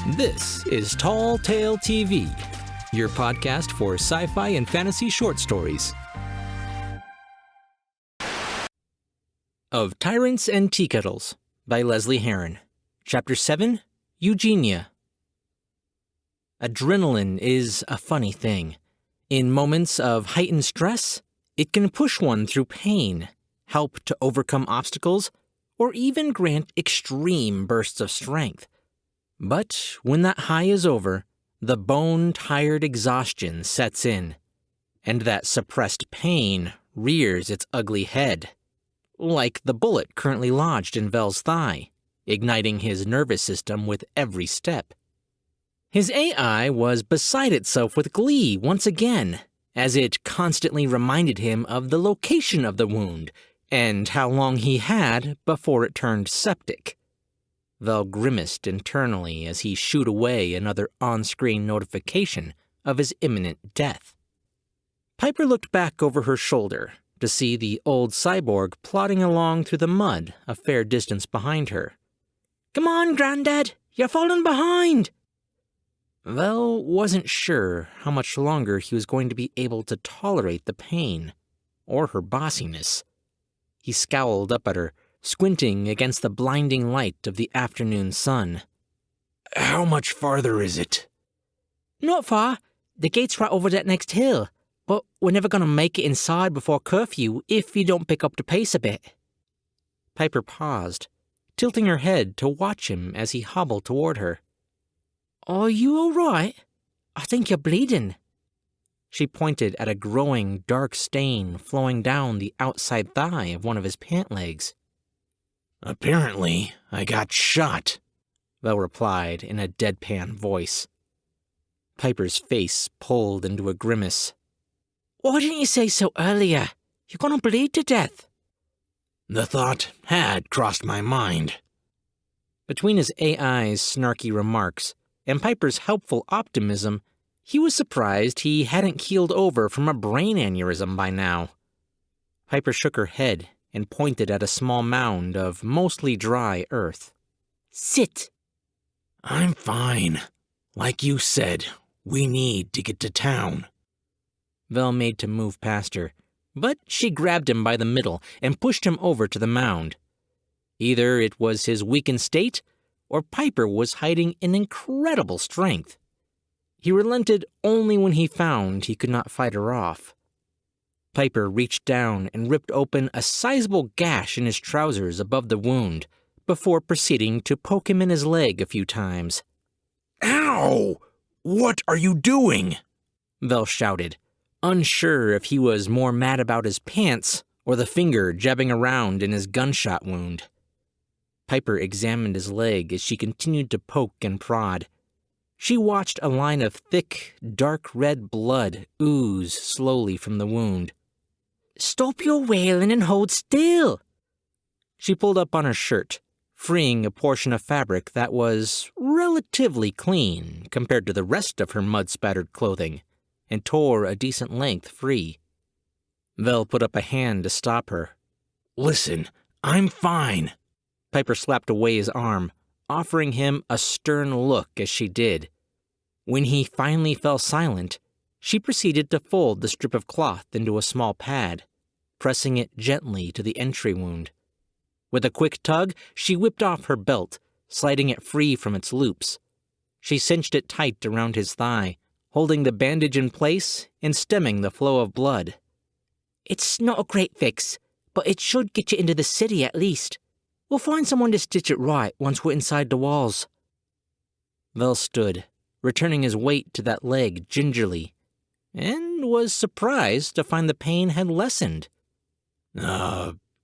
This is Tall Tale TV, your podcast for sci-fi and fantasy short stories. Of Tyrants and Teakettles by Lesley Herron. Chapter 7, Eugenia. Adrenaline is a funny thing. In moments of heightened stress, it can push one through pain, help to overcome obstacles, or even grant extreme bursts of strength. But when that high is over, the bone-tired exhaustion sets in, and that suppressed pain rears its ugly head, like the bullet currently lodged in Vel's thigh, igniting his nervous system with every step. His AI was beside itself with glee once again, as it constantly reminded him of the location of the wound and how long he had before it turned septic. Vel grimaced internally as he shooed away another on-screen notification of his imminent death. Piper looked back over her shoulder to see the old cyborg plodding along through the mud a fair distance behind her. "Come on, Grandad, you're falling behind!" Vel wasn't sure how much longer he was going to be able to tolerate the pain, or her bossiness. He scowled up at her, squinting against the blinding light of the afternoon sun. "How much farther is it?" "Not far. The gate's right over that next hill, but we're never going to make it inside before curfew if you don't pick up the pace a bit." Piper paused, tilting her head to watch him as he hobbled toward her. "Are you all right? I think you're bleeding." She pointed at a growing dark stain flowing down the outside thigh of one of his pant legs. "Apparently, I got shot," Vel replied in a deadpan voice. Piper's face pulled into a grimace. "Why didn't you say so earlier? You're gonna bleed to death." "The thought had crossed my mind." Between his AI's snarky remarks and Piper's helpful optimism, he was surprised he hadn't keeled over from a brain aneurysm by now. Piper shook her head and pointed at a small mound of mostly dry earth. "Sit." "I'm fine. Like you said, we need to get to town." Vel made to move past her, but she grabbed him by the middle and pushed him over to the mound. Either it was his weakened state, or Piper was hiding an incredible strength. He relented only when he found he could not fight her off. Piper reached down and ripped open a sizable gash in his trousers above the wound, before proceeding to poke him in his leg a few times. "Ow! What are you doing?" Vel shouted, unsure if he was more mad about his pants or the finger jabbing around in his gunshot wound. Piper examined his leg as she continued to poke and prod. She watched a line of thick, dark red blood ooze slowly from the wound. "Stop your wailing and hold still." She pulled up on her shirt, freeing a portion of fabric that was relatively clean compared to the rest of her mud-spattered clothing, and tore a decent length free. Vel put up a hand to stop her. "Listen, I'm fine." Piper slapped away his arm, offering him a stern look as she did. When he finally fell silent, she proceeded to fold the strip of cloth into a small pad, pressing it gently to the entry wound. With a quick tug, she whipped off her belt, sliding it free from its loops. She cinched it tight around his thigh, holding the bandage in place and stemming the flow of blood. "It's not a great fix, but it should get you into the city at least. We'll find someone to stitch it right once we're inside the walls." Vel stood, returning his weight to that leg gingerly, and was surprised to find the pain had lessened.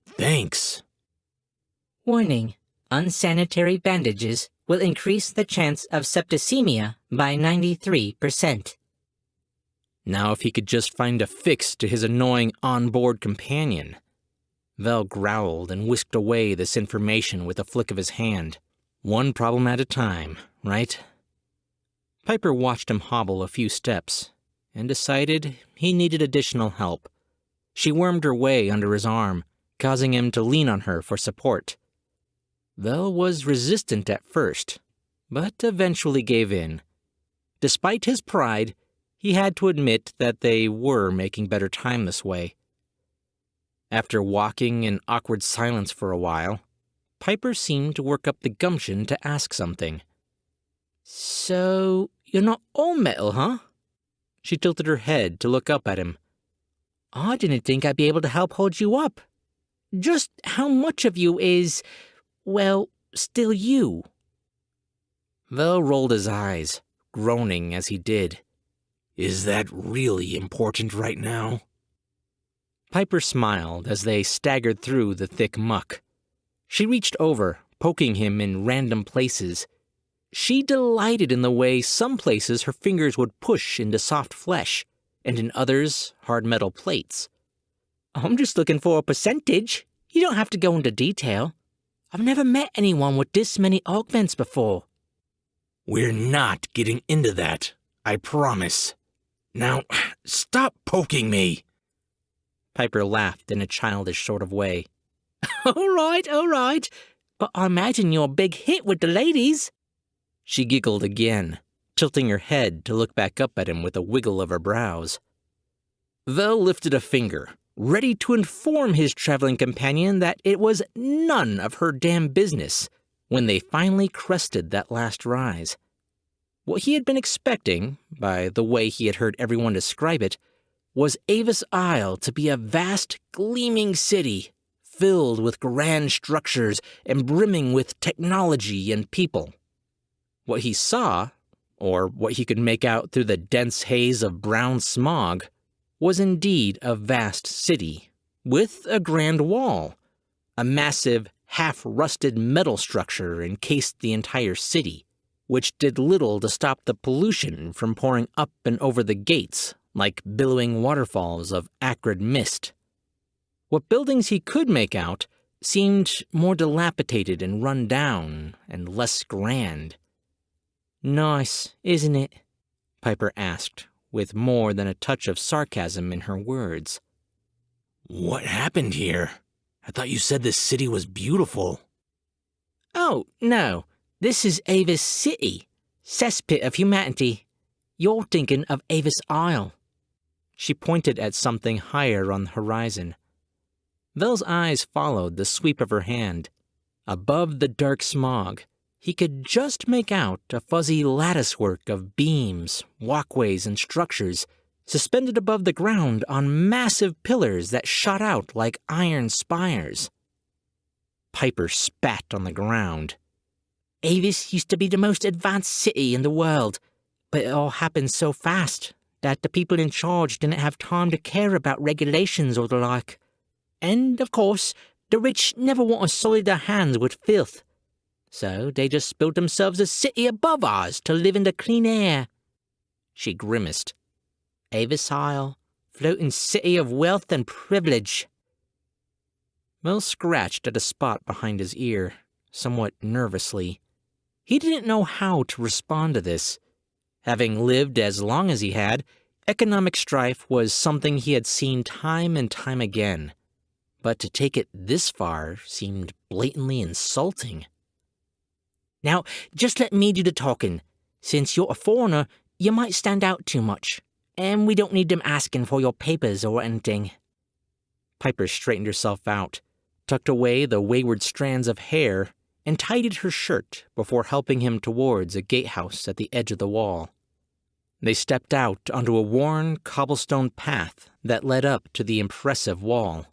Thanks." "Warning, unsanitary bandages will increase the chance of septicemia by 93%. Now if he could just find a fix to his annoying onboard companion. Vel growled and whisked away this information with a flick of his hand. One problem at a time, right? Piper watched him hobble a few steps and decided he needed additional help. She wormed her way under his arm, causing him to lean on her for support. Vel was resistant at first, but eventually gave in. Despite his pride, he had to admit that they were making better time this way. After walking in awkward silence for a while, Piper seemed to work up the gumption to ask something. "So, you're not all metal, huh?" She tilted her head to look up at him. "I didn't think I'd be able to help hold you up. Just how much of you is, well, still you?" Vel rolled his eyes, groaning as he did. "Is that really important right now?" Piper smiled as they staggered through the thick muck. She reached over, poking him in random places. She delighted in the way some places her fingers would push into soft flesh, and in others, hard metal plates. "I'm just looking for a percentage. You don't have to go into detail. I've never met anyone with this many augments before." "We're not getting into that, I promise. Now, stop poking me." Piper laughed in a childish sort of way. All right. But I imagine you're a big hit with the ladies." She giggled again, tilting her head to look back up at him with a wiggle of her brows. Vel lifted a finger, ready to inform his traveling companion that it was none of her damn business, when they finally crested that last rise. What he had been expecting, by the way he had heard everyone describe it, was Avice Isle to be a vast, gleaming city, filled with grand structures and brimming with technology and people. What he saw, or what he could make out through the dense haze of brown smog, was indeed a vast city, with a grand wall. A massive, half-rusted metal structure encased the entire city, which did little to stop the pollution from pouring up and over the gates like billowing waterfalls of acrid mist. What buildings he could make out seemed more dilapidated and run down and less grand. "Nice, isn't it?" Piper asked, with more than a touch of sarcasm in her words. "What happened here? I thought you said this city was beautiful." "Oh, no. This is Avice City, cesspit of humanity. You're thinking of Avice Isle." She pointed at something higher on the horizon. Vel's eyes followed the sweep of her hand. Above the dark smog, he could just make out a fuzzy latticework of beams, walkways, and structures suspended above the ground on massive pillars that shot out like iron spires. Piper spat on the ground. "Avice used to be the most advanced city in the world, but it all happened so fast that the people in charge didn't have time to care about regulations or the like. And, of course, the rich never want to sully their hands with filth. So they just built themselves a city above ours to live in the clean air." She grimaced. "Avice Isle, floating city of wealth and privilege." Mel scratched at a spot behind his ear, somewhat nervously. He didn't know how to respond to this. Having lived as long as he had, economic strife was something he had seen time and time again. But to take it this far seemed blatantly insulting. "Now, just let me do the talking. Since you're a foreigner, you might stand out too much, and we don't need them asking for your papers or anything." Piper straightened herself out, tucked away the wayward strands of hair, and tidied her shirt before helping him towards a gatehouse at the edge of the wall. They stepped out onto a worn cobblestone path that led up to the impressive wall.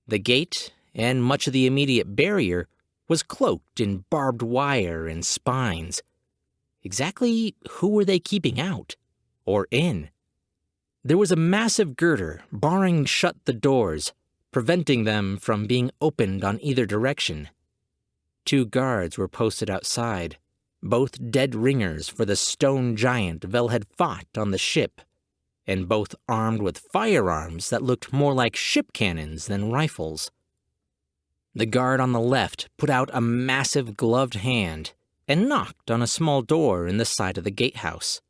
The gate, and much of the immediate barrier, was cloaked in barbed wire and spines. Exactly who were they keeping out? Or in? There was a massive girder barring shut the doors, preventing them from being opened on either direction. 2 guards were posted outside, both dead ringers for the stone giant Vel had fought on the ship, and both armed with firearms that looked more like ship cannons than rifles. The guard on the left put out a massive gloved hand and knocked on a small door in the side of the gatehouse.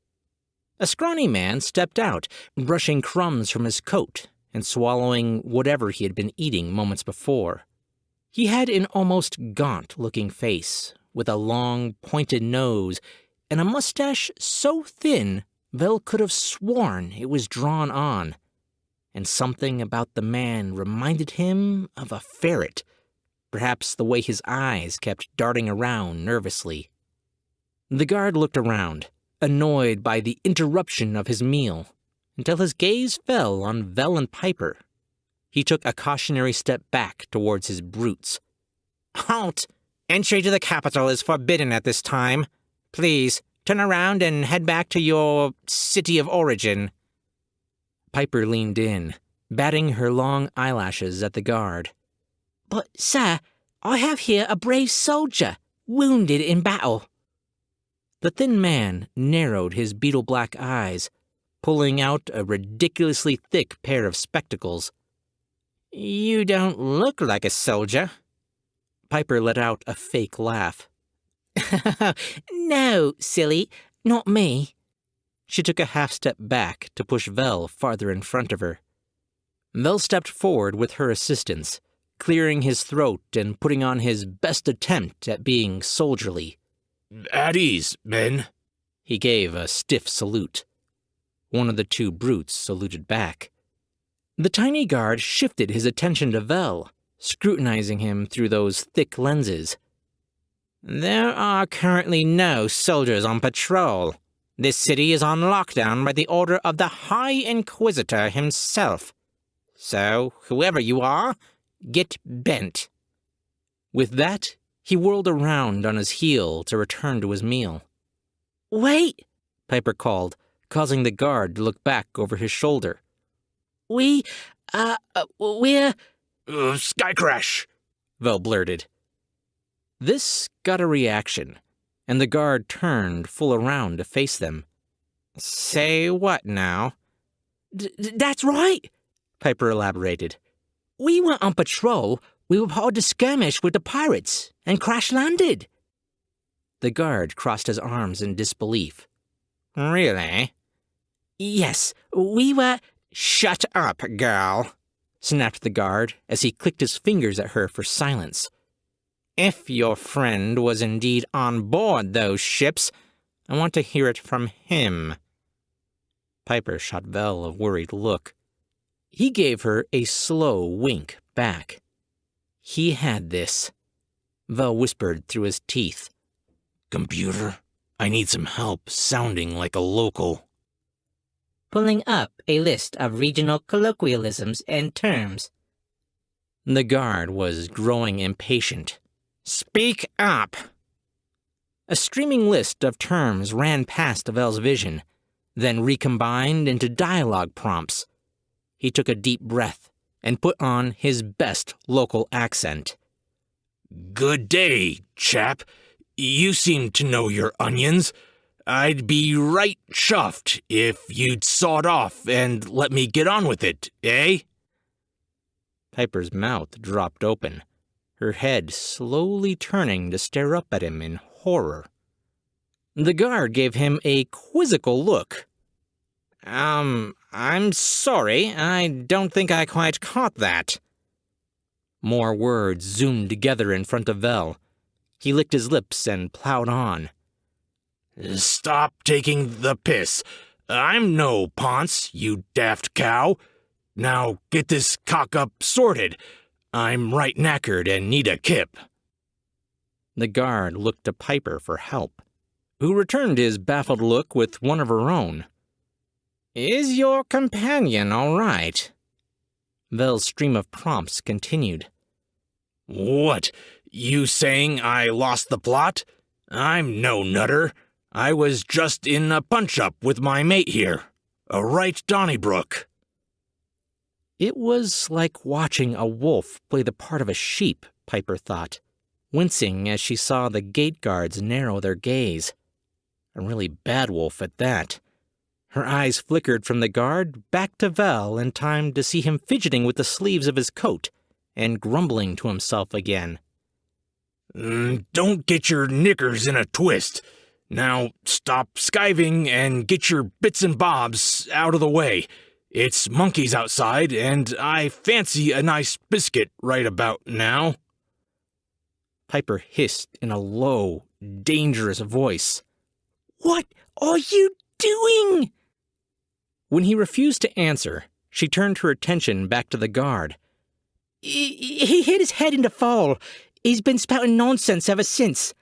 A scrawny man stepped out, brushing crumbs from his coat and swallowing whatever he had been eating moments before. He had an almost gaunt-looking face, with a long, pointed nose and a mustache so thin Vel could have sworn it was drawn on. And something about the man reminded him of a ferret, perhaps the way his eyes kept darting around nervously. The guard looked around, annoyed by the interruption of his meal, until his gaze fell on Vel and Piper. He took a cautionary step back towards his brutes. "Halt! Entry to the capital is forbidden at this time. Please, turn around and head back to your city of origin." Piper leaned in, batting her long eyelashes at the guard. "But, sir, I have here a brave soldier, wounded in battle." The thin man narrowed his beetle-black eyes, pulling out a ridiculously thick pair of spectacles. "You don't look like a soldier." Piper let out a fake laugh. "No, silly, not me." She took a half-step back to push Vel farther in front of her. Vel stepped forward with her assistance, clearing his throat and putting on his best attempt at being soldierly. "At ease, men." He gave a stiff salute. One of the two brutes saluted back. The tiny guard shifted his attention to Vel, scrutinizing him through those thick lenses. "There are currently no soldiers on patrol. This city is on lockdown by the order of the High Inquisitor himself. So, whoever you are, get bent." With that, he whirled around on his heel to return to his meal. "Wait!" Piper called, causing the guard to look back over his shoulder. We're... Sky crash," Vel blurted. This got a reaction, and the guard turned full around to face them. "Say what now?" That's right," Piper elaborated. "We went on patrol. We were part of the skirmish with the pirates and crash-landed." The guard crossed his arms in disbelief. "Really?" "Yes, we were—" "Shut up, girl," snapped the guard as he clicked his fingers at her for silence. "If your friend was indeed on board those ships, I want to hear it from him." Piper shot Vel a worried look. He gave her a slow wink back. He had this. Vel whispered through his teeth. "Computer, I need some help sounding like a local." Pulling up a list of regional colloquialisms and terms. The guard was growing impatient. "Speak up!" A streaming list of terms ran past Vel's vision, then recombined into dialogue prompts. He took a deep breath and put on his best local accent. "Good day, chap. You seem to know your onions. I'd be right chuffed if you'd sawed off and let me get on with it, eh?" Piper's mouth dropped open, her head slowly turning to stare up at him in horror. The guard gave him a quizzical look. I'm sorry, I don't think I quite caught that." More words zoomed together in front of Vel. He licked his lips and plowed on. "Stop taking the piss. I'm no Ponce, you daft cow. Now get this cock-up sorted. I'm right knackered and need a kip." The guard looked to Piper for help, who returned his baffled look with one of her own. "Is your companion all right?" Vel's stream of prompts continued. "What, you saying I lost the plot? I'm no nutter. I was just in a punch-up with my mate here. A right Donnybrook." It was like watching a wolf play the part of a sheep, Piper thought, wincing as she saw the gate guards narrow their gaze. A really bad wolf at that. Her eyes flickered from the guard back to Vel in time to see him fidgeting with the sleeves of his coat and grumbling to himself again. "Don't get your knickers in a twist. Now stop skiving and get your bits and bobs out of the way. It's monkeys outside, and I fancy a nice biscuit right about now." Piper hissed in a low, dangerous voice. "What are you doing?" When he refused to answer, she turned her attention back to the guard. He hit his head in the fall. He's been spouting nonsense ever since.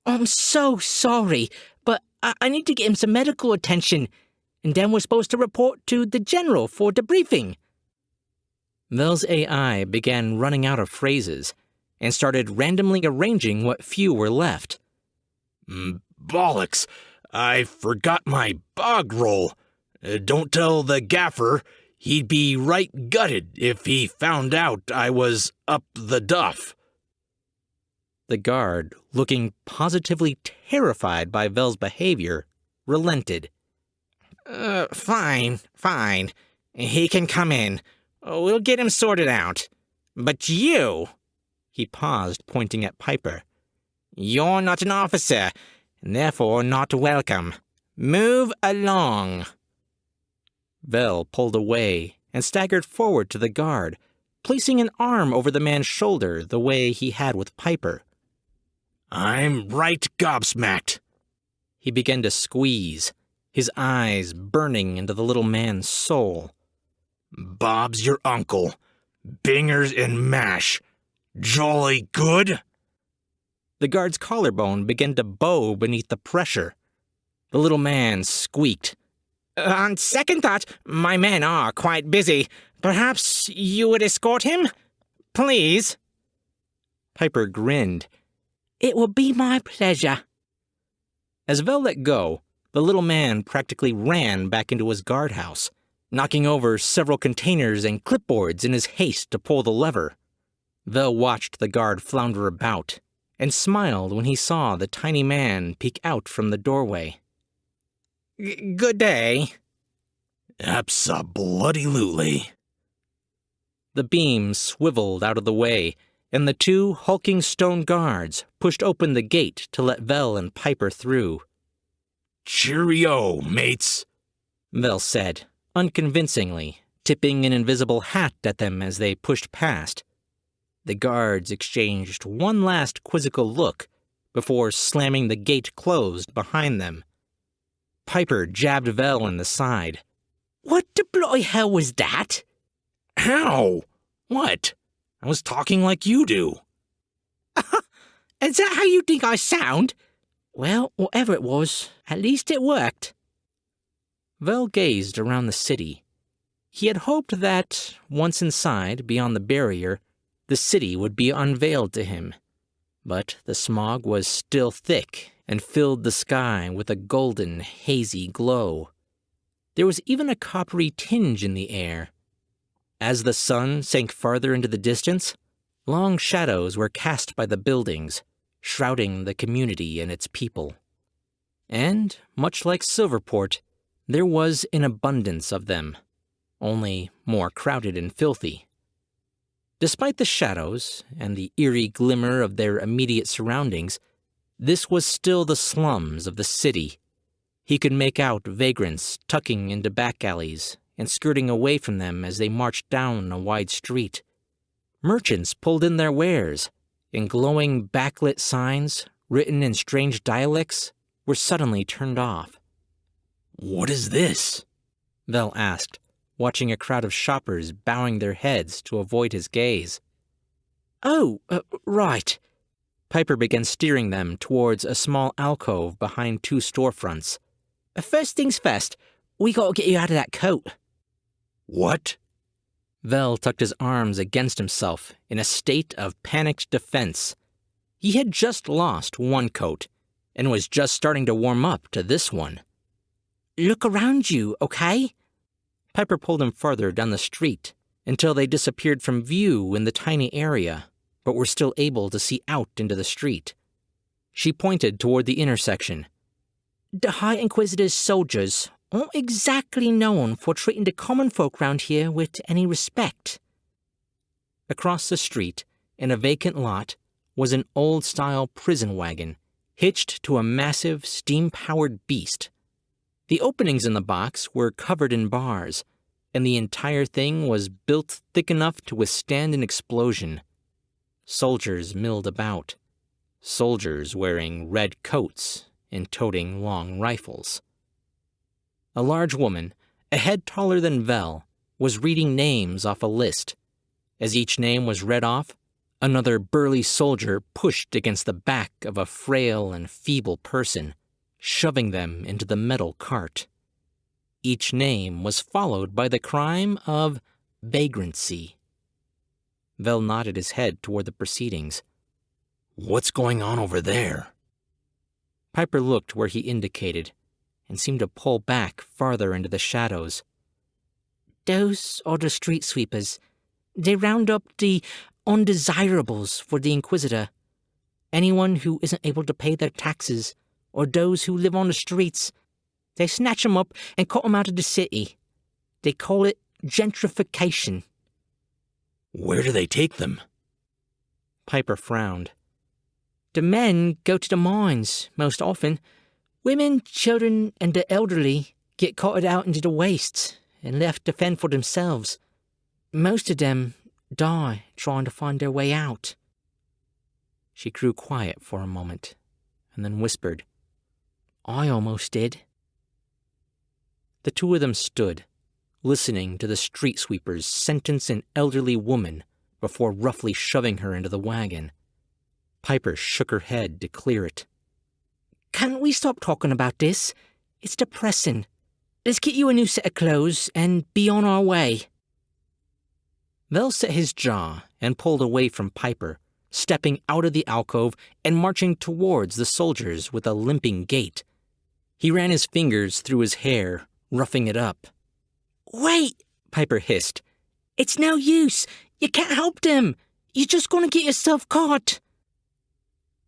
I'm so sorry, but I need to get him some medical attention, and then we're supposed to report to the general for debriefing." Vel's AI began running out of phrases and started randomly arranging what few were left. Bollocks! I forgot my bog roll. Don't tell the gaffer. He'd be right gutted if he found out I was up the duff. The guard, looking positively terrified by Vel's behavior, relented. Fine. He can come in. We'll get him sorted out. But you," he paused, pointing at Piper, "you're not an officer, and therefore not welcome. Move along." Vel pulled away and staggered forward to the guard, placing an arm over the man's shoulder the way he had with Piper. I'm right gobsmacked. He began to squeeze, his eyes burning into the little man's soul. Bob's your uncle. Bingers and mash. Jolly good? The guard's collarbone began to bow beneath the pressure. The little man squeaked. "On second thought, my men are quite busy. Perhaps you would escort him? Please?" Piper grinned. "It will be my pleasure." As Vel let go, the little man practically ran back into his guardhouse, knocking over several containers and clipboards in his haste to pull the lever. Vel watched the guard flounder about and smiled when he saw the tiny man peek out from the doorway. Good day." Abso-bloody-lutely. The beam swiveled out of the way, and the two hulking stone guards pushed open the gate to let Vel and Piper through. Cheerio, mates, Vel said, unconvincingly, tipping an invisible hat at them as they pushed past. The guards exchanged one last quizzical look before slamming the gate closed behind them. Piper jabbed Vel in the side. "What the bloody hell was that?" How? What? I was talking like you do. Is that how you think I sound? Well, whatever it was, at least it worked. Vel gazed around the city. He had hoped that, once inside, beyond the barrier, the city would be unveiled to him. But the smog was still thick and filled the sky with a golden, hazy glow. There was even a coppery tinge in the air. As the sun sank farther into the distance, long shadows were cast by the buildings, shrouding the community and its people. And, much like Silverport, there was an abundance of them, only more crowded and filthy. Despite the shadows and the eerie glimmer of their immediate surroundings, this was still the slums of the city. He could make out vagrants tucking into back alleys and skirting away from them as they marched down a wide street. Merchants pulled in their wares, and glowing backlit signs, written in strange dialects, were suddenly turned off. What is this? Vel asked, watching a crowd of shoppers bowing their heads to avoid his gaze. Oh, right. Piper began steering them towards a small alcove behind two storefronts. First things first, we gotta get you out of that coat. What? Vel tucked his arms against himself in a state of panicked defense. He had just lost one coat and was just starting to warm up to this one. Look around you, okay? Piper pulled him farther down the street until they disappeared from view in the tiny area, but were still able to see out into the street. She pointed toward the intersection. The High Inquisitor's soldiers aren't exactly known for treating the common folk round here with any respect. Across the street, in a vacant lot, was an old-style prison wagon, hitched to a massive, steam-powered beast. The openings in the box were covered in bars, and the entire thing was built thick enough to withstand an explosion. Soldiers milled about. soldiers wearing red coats and toting long rifles. A large woman, a head taller than Vel, was reading names off a list. As each name was read off, another burly soldier pushed against the back of a frail and feeble person, shoving them into the metal cart. Each name was followed by the crime of vagrancy. Vel nodded his head toward the proceedings. What's going on over there? Piper looked where he indicated and seemed to pull back farther into the shadows. Those are the street sweepers. They round up the undesirables for the Inquisitor. Anyone who isn't able to pay their taxes, or those who live on the streets. They snatch 'em up and cut 'em out of the city. They call it gentrification. Where do they take them? Piper frowned. The men go to the mines, most often. Women, children, and the elderly get carted out into the wastes and left to fend for themselves. Most of them die trying to find their way out. She grew quiet for a moment, and then whispered, I almost did. The two of them stood, listening to the street sweepers sentence an elderly woman before roughly shoving her into the wagon. Piper shook her head to clear it. Can't we stop talking about this? It's depressing. Let's get you a new set of clothes and be on our way. Vel set his jaw and pulled away from Piper, stepping out of the alcove and marching towards the soldiers with a limping gait. He ran his fingers through his hair, roughing it up. Wait, Piper hissed. It's no use. You can't help them. You're just going to get yourself caught.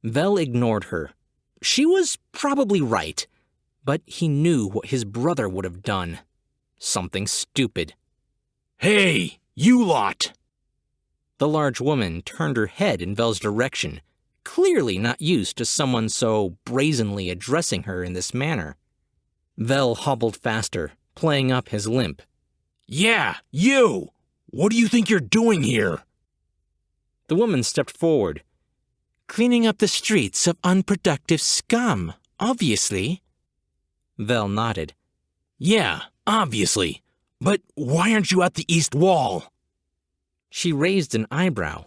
Vel ignored her. She was probably right, but he knew what his brother would have done. Something stupid. Hey, you lot! The large woman turned her head in Vel's direction, clearly not used to someone so brazenly addressing her in this manner. Vel hobbled faster, playing up his limp. Yeah, you! What do you think you're doing here? The woman stepped forward. Cleaning up the streets of unproductive scum, obviously. Vel nodded. Yeah, obviously. But why aren't you at the east wall? She raised an eyebrow.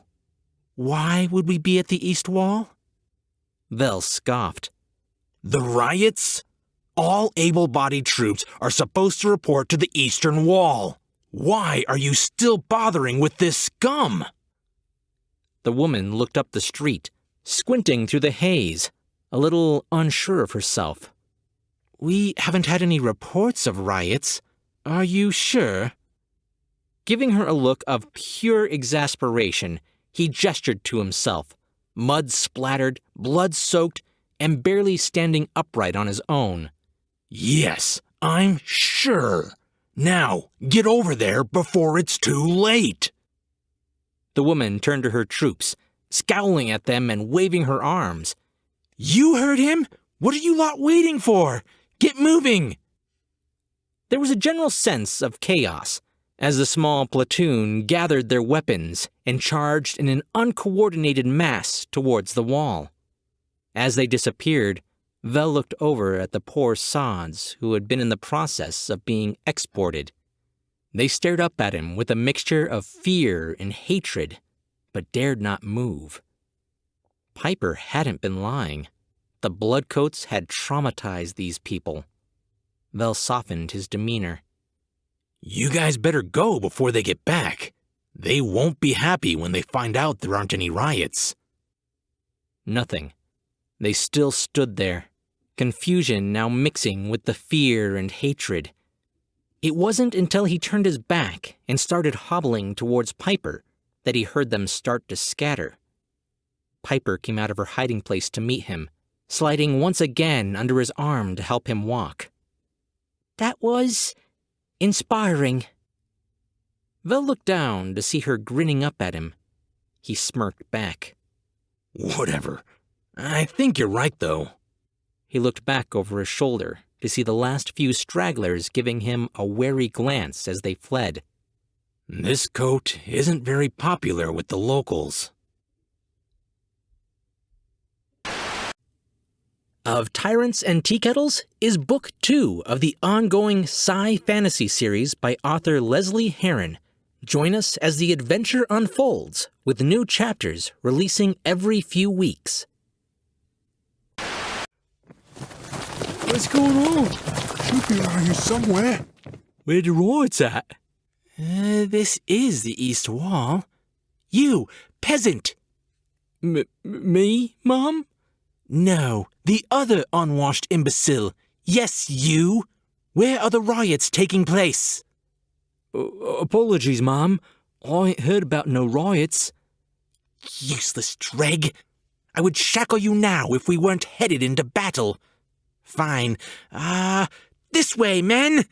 Why would we be at the east wall? Vel scoffed. The riots? All able-bodied troops are supposed to report to the eastern wall. Why are you still bothering with this scum? The woman looked up the street, squinting through the haze, a little unsure of herself. We haven't had any reports of riots. Are you sure? Giving her a look of pure exasperation, he gestured to himself, mud-splattered, blood-soaked, and barely standing upright on his own. Yes, I'm sure. Now, get over there before it's too late. The woman turned to her troops, scowling at them and waving her arms. You heard him? What are you lot waiting for? Get moving! There was a general sense of chaos as the small platoon gathered their weapons and charged in an uncoordinated mass towards the wall. As they disappeared, Vel looked over at the poor sods who had been in the process of being exported. They stared up at him with a mixture of fear and hatred, but dared not move. Piper hadn't been lying. The Bloodcoats had traumatized these people. Vel softened his demeanor. You guys better go before they get back. They won't be happy when they find out there aren't any riots. Nothing. They still stood there, confusion now mixing with the fear and hatred. It wasn't until he turned his back and started hobbling towards Piper that he heard them start to scatter. Piper came out of her hiding place to meet him, sliding once again under his arm to help him walk. That was inspiring. Vel looked down to see her grinning up at him. He smirked back. Whatever. I think you're right, though. He looked back over his shoulder to see the last few stragglers giving him a wary glance as they fled. This coat isn't very popular with the locals. of Tyrants and Teakettles is Book 2 of the ongoing Sci-Fantasy series by author Lesley Herron. Join us as the adventure unfolds, with new chapters releasing every few weeks. What's going on? Should be around here somewhere. Where the riot's at? This is the East Wall. You, peasant! Me, Mom? No, the other unwashed imbecile. Yes, you! Where are the riots taking place? Apologies, Mom. I ain't heard about no riots. Useless dreg! I would shackle you now if we weren't headed into battle. Fine. This way, men!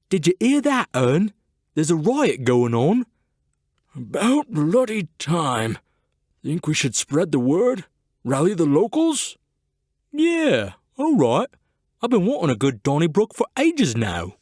Did you hear that, Ern? There's a riot going on. About bloody time. Think we should spread the word? Rally the locals? Yeah, all right. I've been wanting a good Donnybrook for ages now.